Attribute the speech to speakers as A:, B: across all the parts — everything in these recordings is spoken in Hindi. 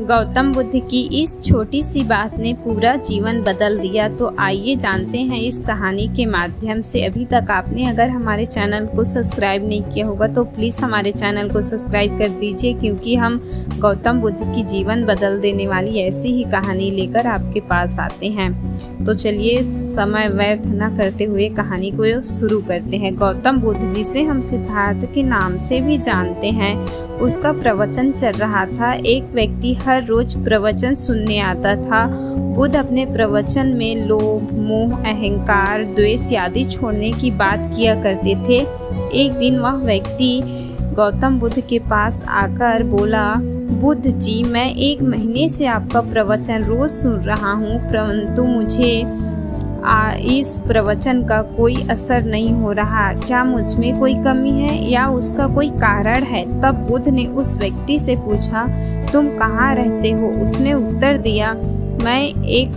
A: गौतम बुद्ध की इस छोटी सी बात ने पूरा जीवन बदल दिया। तो आइए जानते हैं इस कहानी के माध्यम से। अभी तक आपने अगर हमारे चैनल को सब्सक्राइब नहीं किया होगा तो प्लीज़ हमारे चैनल को सब्सक्राइब कर दीजिए, क्योंकि हम गौतम बुद्ध की जीवन बदल देने वाली ऐसी ही कहानी लेकर आपके पास आते हैं। तो चलिए समय व्यर्थ न करते हुए कहानी को शुरू करते हैं। गौतम बुद्ध, जिसे हम सिद्धार्थ के नाम से भी जानते हैं, उसका प्रवचन चल रहा था। एक व्यक्ति हर रोज प्रवचन सुनने आता था। बुद्ध अपने प्रवचन में लोभ, मोह, अहंकार, द्वेष आदि छोड़ने की बात किया करते थे। एक दिन वह व्यक्ति गौतम बुद्ध के पास आकर बोला, बुद्ध जी, मैं 1 महीने से आपका प्रवचन रोज सुन रहा हूँ, परंतु मुझे इस प्रवचन का कोई असर नहीं हो रहा। क्या मुझ में कोई कमी है या उसका कोई कारण है? तब बुद्ध ने उस व्यक्ति से पूछा, तुम कहाँ रहते हो? उसने उत्तर दिया, मैं एक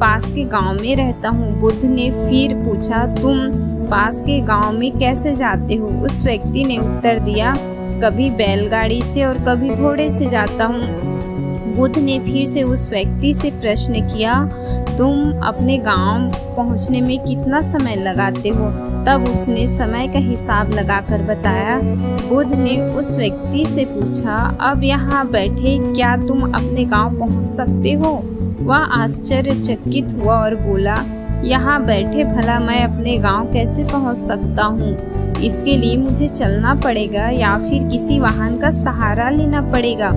A: पास के गांव में रहता हूँ। बुद्ध ने फिर पूछा, तुम पास के गांव में कैसे जाते हो? उस व्यक्ति ने उत्तर दिया, कभी बैलगाड़ी से और कभी घोड़े से जाता हूँ। बुद्ध ने फिर से उस व्यक्ति से प्रश्न किया, तुम अपने गांव पहुंचने में कितना समय लगाते हो? तब उसने समय का हिसाब लगाकर बताया। बुद्ध ने उस व्यक्ति से पूछा, अब यहाँ बैठे क्या तुम अपने गांव पहुंच सकते हो? वह आश्चर्यचकित हुआ और बोला, यहाँ बैठे भला मैं अपने गांव कैसे पहुंच सकता हूँ? इसके लिए मुझे चलना पड़ेगा या फिर किसी वाहन का सहारा लेना पड़ेगा।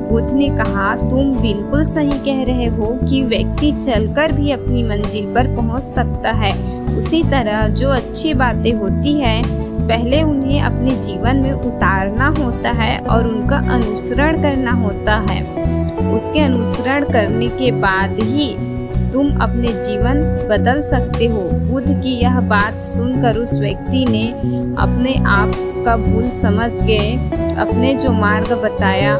A: बुद्ध ने कहा, तुम बिल्कुल सही कह रहे हो कि व्यक्ति चलकर भी अपनी मंजिल पर पहुंच सकता है। उसी तरह जो अच्छी बातें होती हैं, पहले उन्हें अपने जीवन में उतारना होता है और उनका अनुसरण करना होता है। उसके अनुसरण करने के बाद ही तुम अपने जीवन बदल सकते हो। बुद्ध की यह बात सुनकर उस व्यक्ति ने अपने आप का भूल समझ गए, अपने जो मार्ग बताया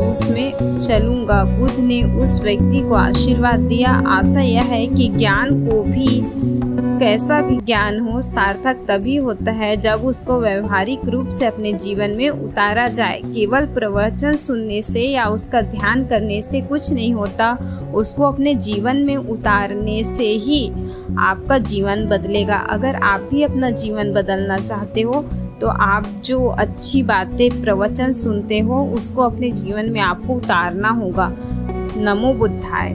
A: उसमें चलूंगा। बुद्ध ने उस व्यक्ति को आशीर्वाद दिया। आशा यह है कि ज्ञान को भी, कैसा भी ज्ञान हो, सार्थक तभी होता है जब उसको व्यवहारिक रूप से अपने जीवन में उतारा जाए। केवल प्रवचन सुनने से या उसका ध्यान करने से कुछ नहीं होता, उसको अपने जीवन में उतारने से ही आपका जीवन बदलेगा। अगर आप भी अपना जीवन बदलना चाहते हो तो आप जो अच्छी बातें प्रवचन सुनते हो उसको अपने जीवन में आपको उतारना होगा। नमो बुद्धाय।